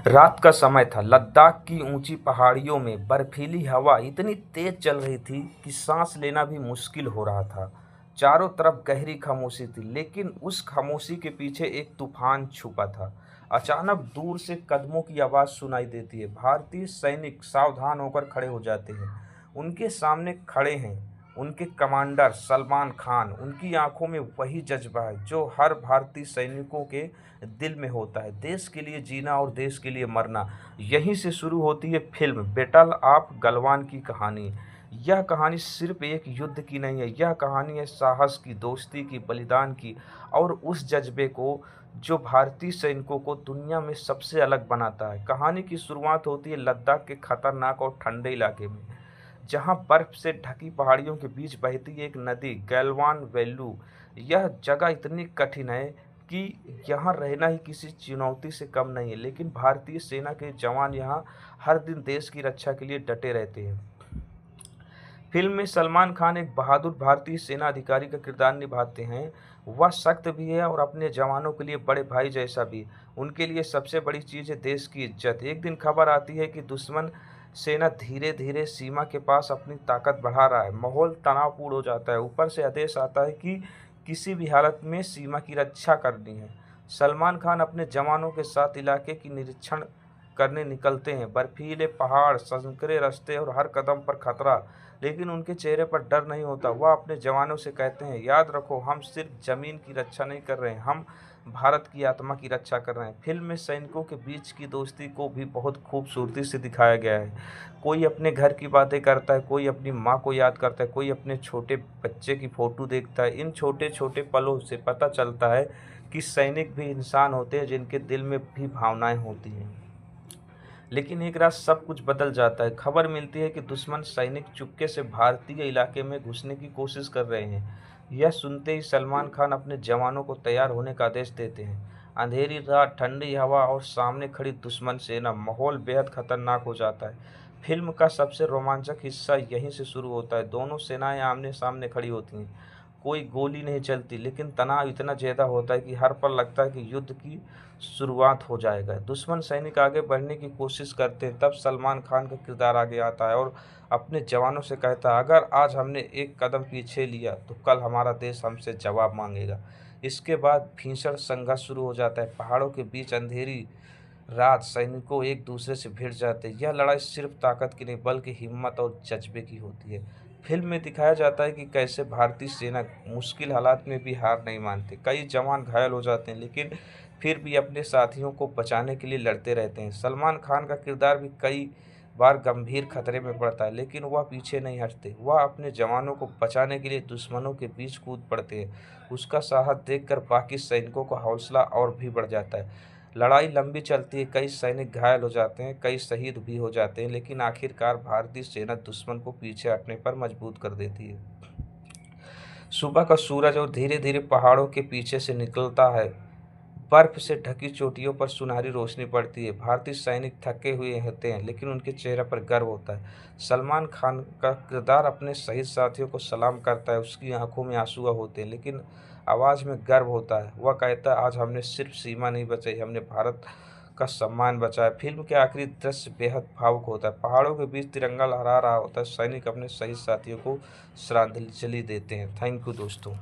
रात का समय था। लद्दाख की ऊंची पहाड़ियों में बर्फीली हवा इतनी तेज चल रही थी कि सांस लेना भी मुश्किल हो रहा था। चारों तरफ गहरी खामोशी थी, लेकिन उस खामोशी के पीछे एक तूफान छुपा था। अचानक दूर से कदमों की आवाज़ सुनाई देती है। भारतीय सैनिक सावधान होकर खड़े हो जाते हैं। उनके सामने खड़े हैं उनके कमांडर सलमान खान। उनकी आंखों में वही जज्बा है जो हर भारतीय सैनिकों के दिल में होता है, देश के लिए जीना और देश के लिए मरना। यहीं से शुरू होती है फिल्म बैटल ऑफ गलवान की कहानी। यह कहानी सिर्फ एक युद्ध की नहीं है, यह कहानी है साहस की, दोस्ती की, बलिदान की और उस जज्बे को जो भारतीय सैनिकों को दुनिया में सबसे अलग बनाता है। कहानी की शुरुआत होती है लद्दाख के खतरनाक और ठंडे इलाके में, जहां बर्फ से ढकी पहाड़ियों के बीच बहती एक नदी गैलवान वैल्यू। यह जगह इतनी कठिन है कि यहाँ रहना ही किसी चुनौती से कम नहीं है, लेकिन भारतीय सेना के जवान यहाँ हर दिन देश की रक्षा के लिए डटे रहते हैं। फिल्म में सलमान खान एक बहादुर भारतीय सेना अधिकारी का किरदार निभाते हैं। वह सख्त भी है और अपने जवानों के लिए बड़े भाई जैसा भी। उनके लिए सबसे बड़ी चीज़ है देश की इज्जत। एक दिन खबर आती है कि दुश्मन सेना धीरे धीरे सीमा के पास अपनी ताकत बढ़ा रहा है। माहौल तनावपूर्ण हो जाता है। ऊपर से आदेश आता है कि किसी भी हालत में सीमा की रक्षा करनी है। सलमान खान अपने जवानों के साथ इलाके की निरीक्षण करने निकलते हैं। बर्फीले पहाड़, संकरे रास्ते और हर कदम पर खतरा, लेकिन उनके चेहरे पर डर नहीं होता। वह अपने जवानों से कहते हैं, याद रखो, हम सिर्फ जमीन की रक्षा नहीं कर रहे हैं, हम भारत की आत्मा की रक्षा कर रहे हैं। फिल्म में सैनिकों के बीच की दोस्ती को भी बहुत खूबसूरती से दिखाया गया है। कोई अपने घर की बातें करता है, कोई अपनी माँ को याद करता है, कोई अपने छोटे बच्चे की फ़ोटो देखता है। इन छोटे-छोटे पलों से पता चलता है कि सैनिक भी इंसान होते हैं, जिनके दिल में भी भावनाएँ होती हैं। लेकिन एक रात सब कुछ बदल जाता है। खबर मिलती है कि दुश्मन सैनिक चुपके से भारतीय इलाके में घुसने की कोशिश कर रहे हैं। यह सुनते ही सलमान खान अपने जवानों को तैयार होने का आदेश देते हैं। अंधेरी रात, ठंडी हवा और सामने खड़ी दुश्मन सेना, माहौल बेहद खतरनाक हो जाता है। फिल्म का सबसे रोमांचक हिस्सा यहीं से शुरू होता है। दोनों सेनाएं आमने सामने खड़ी होती हैं। कोई गोली नहीं चलती, लेकिन तनाव इतना ज़्यादा होता है कि हर पल लगता है कि युद्ध की शुरुआत हो जाएगा। दुश्मन सैनिक आगे बढ़ने की कोशिश करते हैं, तब सलमान खान का किरदार आगे आता है और अपने जवानों से कहता है, अगर आज हमने एक कदम पीछे लिया तो कल हमारा देश हमसे जवाब मांगेगा। इसके बाद भीषण संघर्ष शुरू हो जाता है। पहाड़ों के बीच अंधेरी रात, सैनिकों एक दूसरे से भिड़ जाते हैं। यह लड़ाई सिर्फ ताकत की नहीं बल्कि हिम्मत और जज्बे की होती है। फिल्म में दिखाया जाता है कि कैसे भारतीय सेना मुश्किल हालात में भी हार नहीं मानती। कई जवान घायल हो जाते हैं, लेकिन फिर भी अपने साथियों को बचाने के लिए लड़ते रहते हैं। सलमान खान का किरदार भी कई बार गंभीर खतरे में पड़ता है, लेकिन वह पीछे नहीं हटते। वह अपने जवानों को बचाने के लिए दुश्मनों के बीच कूद पड़ते हैं। उसका साहस देखकर बाकी सैनिकों का हौसला और भी बढ़ जाता है। लड़ाई लंबी चलती है, कई सैनिक घायल हो जाते हैं, कई शहीद भी हो जाते हैं, लेकिन आखिरकार भारतीय सेना दुश्मन को पीछे हटने पर मजबूर कर देती है। सुबह का सूरज और धीरे धीरे पहाड़ों के पीछे से निकलता है। बर्फ से ढकी चोटियों पर सुनहरी रोशनी पड़ती है। भारतीय सैनिक थके हुए होते हैं, लेकिन उनके चेहरे पर गर्व होता है। सलमान खान का किरदार अपने शहीद साथियों को सलाम करता है। उसकी आंखों में आंसू होते हैं, लेकिन आवाज़ में गर्व होता है। वह कहता है, आज हमने सिर्फ सीमा नहीं बचाई, हमने भारत का सम्मान बचाया। फिल्म के आखिरी दृश्य बेहद भावुक होता है। पहाड़ों के बीच तिरंगा लहरा रहा होता है। सैनिक अपने शहीद साथियों को श्रद्धांजलि देते हैं। थैंक यू दोस्तों।